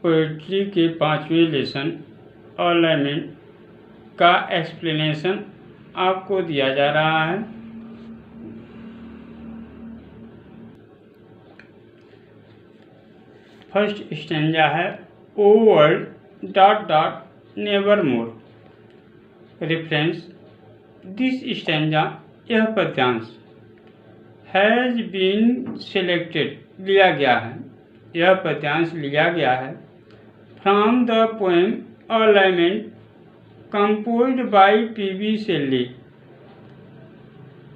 Poetry के 5वें lesson alignment का एक्सप्लेनेशन आपको दिया जा रहा है। फर्स्ट स्टैंजा है O world dot dot never more. Reference this stanza, यह पद्यांश हैज़ बीन सेलेक्टेड लिया गया है, यह पद्यांश लिया गया है from the poem alignment composed by P B. Shelley.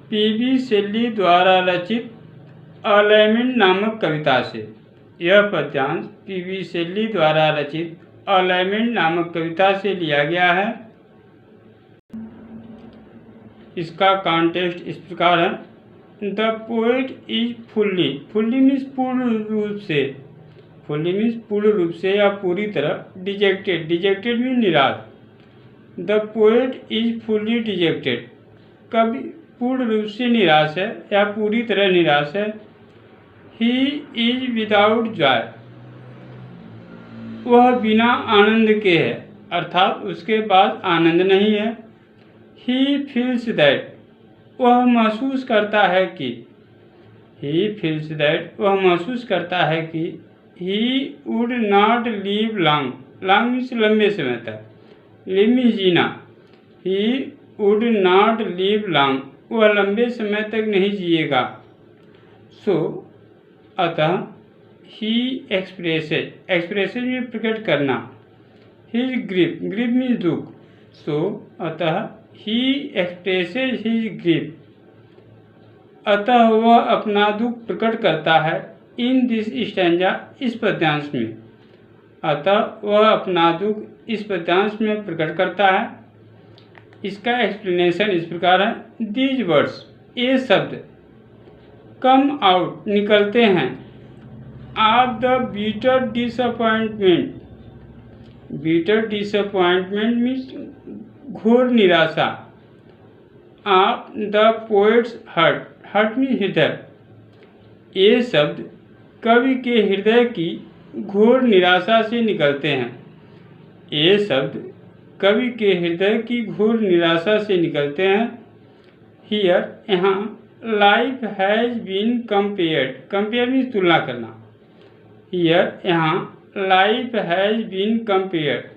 P B. Shelley द्वारा रचित अलाइनमेंट नामक कविता से। यह पद्यांश पी.बी. शेल्ली द्वारा रचित अलाइनमेंट नामक कविता से लिया गया है। इसका कॉन्टेक्स्ट इस प्रकार है। The poet is fully means पूर्ण रूप से या पूरी तरह, डिजेक्टेड मीन्स निराश। The poet is fully dejected, कभी पूर्ण रूप से निराश है या पूरी तरह निराश है। ही इज विदाउट जॉय, वह बिना आनंद के है, अर्थात उसके पास आनंद नहीं है। ही फील्स दैट, वह महसूस करता है कि he would not live long means लंबे समय तक, लिव मीन्स जीना। He would not live long, वह लंबे समय तक नहीं जिएगा। सो अतः ही एक्सप्रेसेस में प्रकट करना। हिज ग्रीफ मीन्स दुख। सो अतः ही एक्सप्रेसेस हिज ग्रीफ, अतः वह अपना दुख प्रकट करता है। इन दिस स्टैंजा, इस पद्यांश में। अतः वह अपना दुख इस पद्यांश में प्रकट करता है। इसका एक्सप्लेनेशन इस प्रकार है। दीज वर्ड्स, ये शब्द कम आउट निकलते हैं of the bitter disappointment means घोर निराशा। Of the poet's heart means हृदय। ये शब्द कवि के हृदय की घोर निराशा से निकलते हैं। ये शब्द कवि के हृदय की घोर निराशा से निकलते हैं। हियर, यहाँ life has been compare means तुलना करना। हियर, यहाँ लाइफ हैज़ बीन कंपेयर,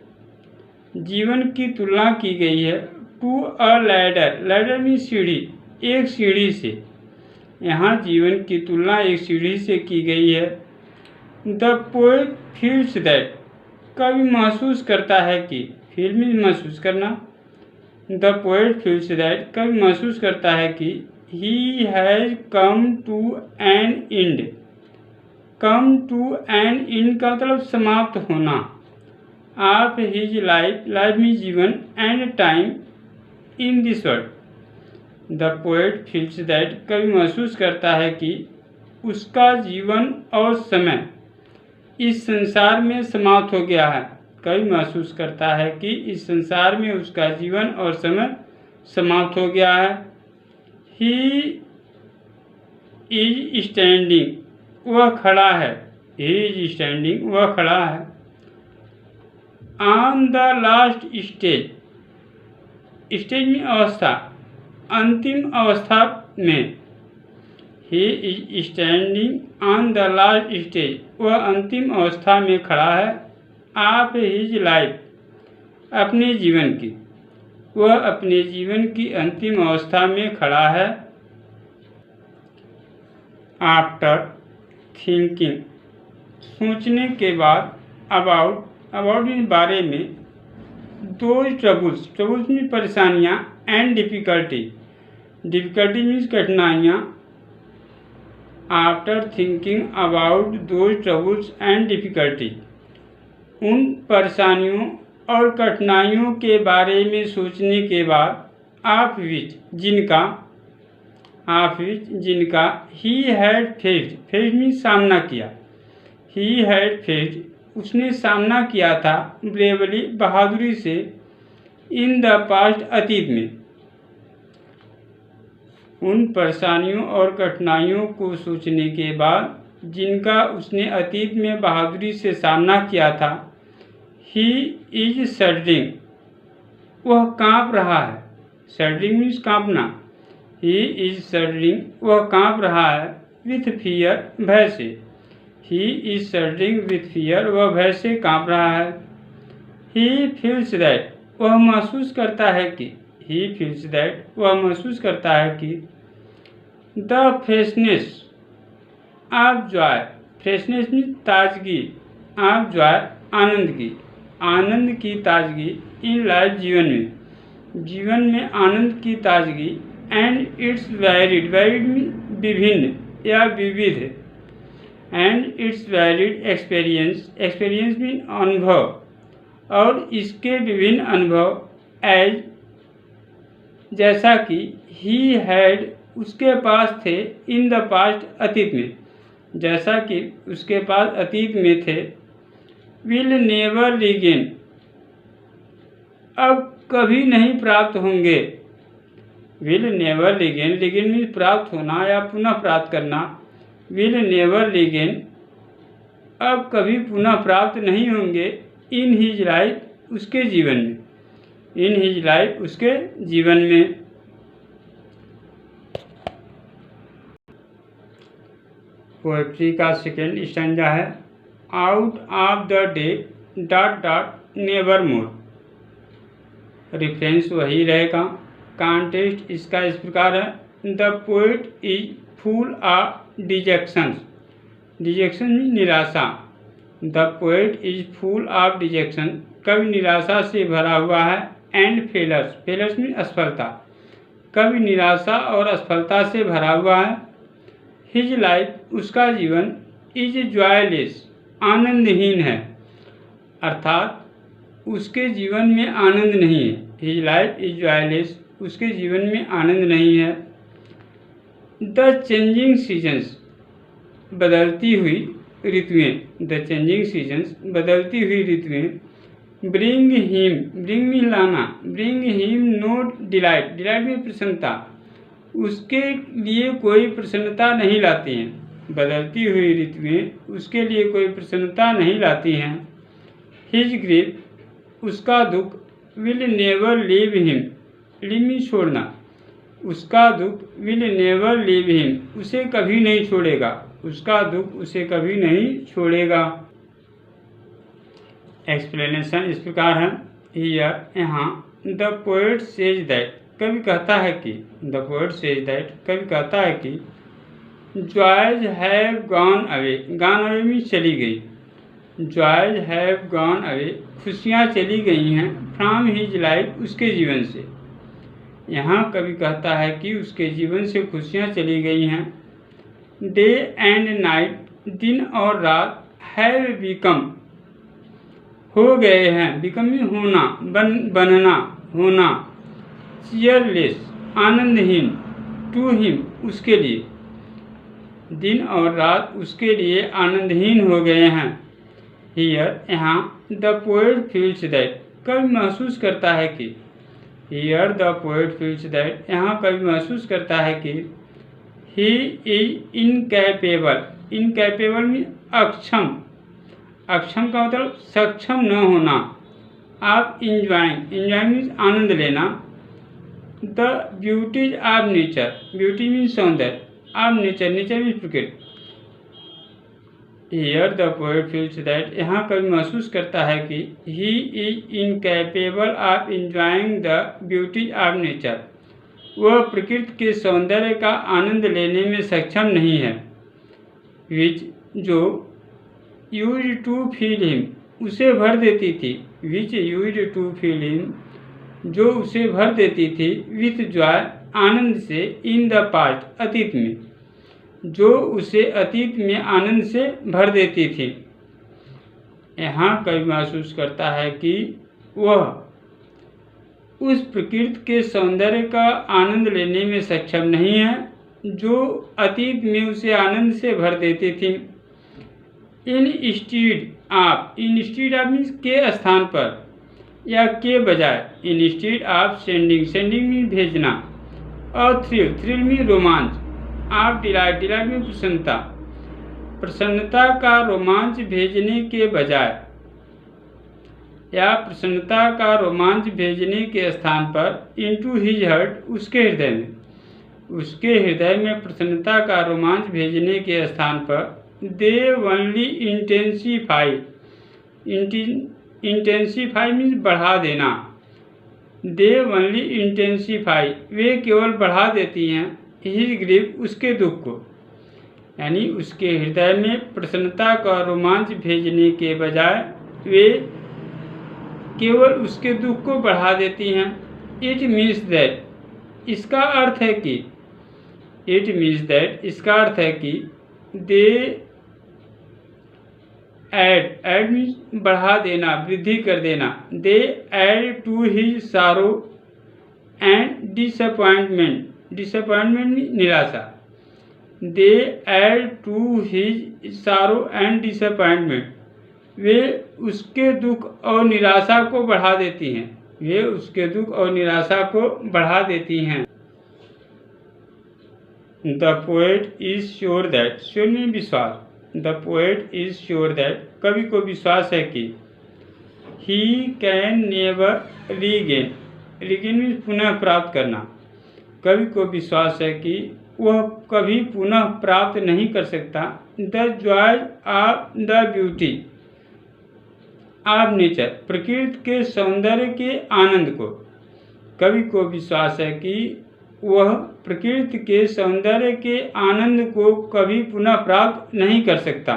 जीवन की तुलना की गई है। टू अ लैडर मीन्स सीढ़ी, एक सीढ़ी से। यहाँ जीवन की तुलना एक सीढ़ी से की गई है। द पोएट फील्स दैट, कवि महसूस करता है कि, फील मीन्स महसूस करना। द पोएट फील्स दैट, कवि महसूस करता है कि he has come to an end. Come to an end का मतलब समाप्त होना। ऑफ हिज लाइफ मीन्स जीवन, end time in this world. The poet feels that, कवि महसूस करता है कि उसका जीवन और समय इस संसार में समाप्त हो गया है। कवि महसूस करता है कि इस संसार में उसका जीवन और समय समाप्त हो गया है। ही इज स्टैंडिंग, वह खड़ा है। ही इज स्टैंडिंग, वह खड़ा है। ऑन द लास्ट स्टेज में अवस्था, अंतिम अवस्था में। He is standing on the last stage, वह अंतिम अवस्था में खड़ा है। ऑफ हिज लाइफ, अपने जीवन की, वह अपने जीवन की अंतिम अवस्था में खड़ा है। आफ्टर थिंकिंग, सोचने के बाद। अबाउट मीन्स बारे में। दोज ट्रबल्स मीन्स परेशानियाँ। एंड डिफ़िकल्टी मीन्स कठिनाइयाँ। After thinking about those troubles and difficulty, उन परेशानियों और कठिनाइयों के बारे में सोचने के बाद। ऑफ विच, जिनका ही हैड फेस्ड मीन्स सामना किया। ही हैड फेस्ड, उसने सामना किया था। ब्रेवली, बहादुरी से। इन द पास्ट, अतीत में। उन परेशानियों और कठिनाइयों को सोचने के बाद जिनका उसने अतीत में बहादुरी से सामना किया था। ही इज शडरिंग, वह काँप रहा है। शडरिंग मीन्स काँपना। ही इज शडरिंग, वह काँप रहा है। विथ फियर, भय से। He is shuddering with fear, वह भय से काँप रहा है। ही फील्स दैट, वह महसूस करता है कि। ही फील्स दैट, वह महसूस करता है कि। The freshness of Joy, freshness means ताजगी, ऑफ जॉय आनंद की, आनंद की ताजगी। इन लाइफ, जीवन में आनंद की ताजगी। And it's varied, varied means विभिन्न या विविध। And it's varied experience, experience mean अनुभव, और इसके विभिन्न अनुभव। एज, जैसा कि। ही हैड, उसके पास थे। इन द पास्ट, अतीत में, जैसा कि उसके पास अतीत में थे। विल नेवर रीगेन, अब कभी नहीं प्राप्त होंगे। Will never regain, regain means प्राप्त होना या पुनः प्राप्त करना। विल नेवर रीगेन, अब कभी पुनः प्राप्त नहीं होंगे। इन हिज लाइफ, उसके जीवन में। इन हिज लाइफ, उसके जीवन में। पोएट्री का सेकेंड स्टैंजा है। Out of the day dot dot never more, reference वही रहेगा। कॉन्टेक्स्ट इसका इस प्रकार है। The poet is full of dejections, dejection mean निराशा। The poet is full of dejection, कवि निराशा से भरा हुआ है। एंड फेलर्स, फेलर्स मीन असफलता, कवि निराशा और असफलता से भरा हुआ है। हिज लाइफ, उसका जीवन। इज जॉयलेस, आनंदहीन है, अर्थात उसके जीवन में आनंद नहीं है। हिज लाइफ इज जॉयलेस, उसके जीवन में आनंद नहीं है। द चेंजिंग सीजन्स, बदलती हुई ऋतुएं। द चेंजिंग सीजन्स, बदलती हुई ऋतुएं। ब्रिंग हिम, ब्रिंग में लाना। Bring him no delight, delight में प्रसन्नता, उसके लिए कोई प्रसन्नता नहीं लाती हैं। बदलती हुई ऋतुएं उसके लिए कोई प्रसन्नता नहीं लाती हैं। हिज ग्रीफ, उसका दुख। Will never leave him, leave में छोड़ना, उसका दुख। विल नेवर लीव हिम, उसे कभी नहीं छोड़ेगा, उसका दुख उसे कभी नहीं छोड़ेगा। एक्सप्लेनेशन इस प्रकार है। हियर, यहाँ। द पोएट सेज दैट, कवि कहता है कि। द पोएट सेज दैट, कवि कहता है कि। Joys have gone away, gone away में चली गई। जॉयज हैव गॉन अवे, खुशियाँ चली गई हैं। फ्रॉम हिज लाइफ, उसके जीवन से। यहाँ कवि कहता है कि उसके जीवन से खुशियाँ चली गई हैं। डे एंड नाइट, दिन और रात। हैव बिकम, हो गए हैं। बिकम में होना, बनना, होना। चीयरलेस, आनंदहीन। टू हिम, उसके लिए। दिन और रात उसके लिए आनंदहीन हो गए हैं। हियर, यहाँ। द पोएट फील्स दैट, कवि महसूस करता है कि। Here the poet feels that, यहाँ कवि महसूस करता है कि। ही इज इनकैपेबल, इनकैपेबल में अक्षम, अक्षम का मतलब सक्षम न होना। आप इंजॉइंग, इंजॉइंग मीन्स आनंद लेना। The beauties of nature, beauty means सौंदर्य। ऑफ नेचर, नेचर मीन्स प्रकृति। Here the poet feels that, यहाँ कवि महसूस करता है कि। He is incapable of enjoying the beauties of nature, वह प्रकृति के सौंदर्य का आनंद लेने में सक्षम नहीं है। विच, जो। यूज्ड टू फील हिम, उसे भर देती थी। विच यूज्ड टू फील हिम, जो उसे भर देती थी। विथ जॉय, आनंद से। इन द पास्ट, अतीत में, जो उसे अतीत में आनंद से भर देती थी। यहाँ कवि महसूस करता है कि वह उस प्रकृति के सौंदर्य का आनंद लेने में सक्षम नहीं है, जो अतीत में उसे आनंद से भर देती थी। Instead of, instead of means के स्थान पर या के बजाय। Instead of sending, sending means भेजना। और थ्रिल, थ्रिल मीन्स रोमांच। ऑफ डिलाइट, डिलाइट में प्रसन्नता। प्रसन्नता का रोमांच भेजने के बजाय या प्रसन्नता का रोमांच भेजने के स्थान पर इनटू हिज हार्ट उसके हृदय में प्रसन्नता का रोमांच भेजने के स्थान पर दे ओनली इंटेंसीफाई मीन्स बढ़ा देना। दे ओनली इंटेंसीफाई वे केवल बढ़ा देती हैं हिज ग्रीफ उसके दुख को, यानी उसके हृदय में प्रसन्नता का रोमांच भेजने के बजाय वे केवल उसके दुख को बढ़ा देती हैं। इट मीन्स दैट इसका अर्थ है कि दे ऐड मीन्स बढ़ा देना, वृद्धि कर देना। दे ऐड टू हिज सारो एंड डिसअपॉइंटमेंट मीन्स निराशा। दे ऐड टू हिज सारो एंड डिसअपॉइंटमेंट वे उसके दुख और निराशा को बढ़ा देती हैं। The poet is sure that sure में विश्वास। The poet is sure that कवि को विश्वास है कि he can never regain means पुनः प्राप्त करना। कवि को विश्वास है कि वह कभी पुनः प्राप्त नहीं कर सकता the Joy of the beauty of nature प्रकृति के सौंदर्य के आनंद को। कवि को विश्वास है कि वह प्रकृति के सौंदर्य के आनंद को कभी पुनः प्राप्त नहीं कर सकता।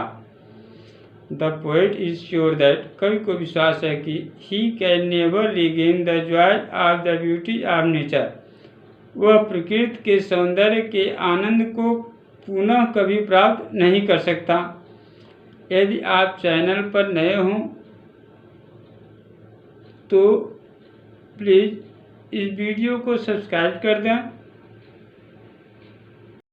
The poet is sure that कवि को विश्वास है कि he can never regain the Joy of the beauty of nature वह प्रकृति के सौंदर्य के आनंद को पुनः कभी प्राप्त नहीं कर सकता। यदि आप चैनल पर नए हों तो प्लीज़ इस वीडियो को सब्सक्राइब कर दें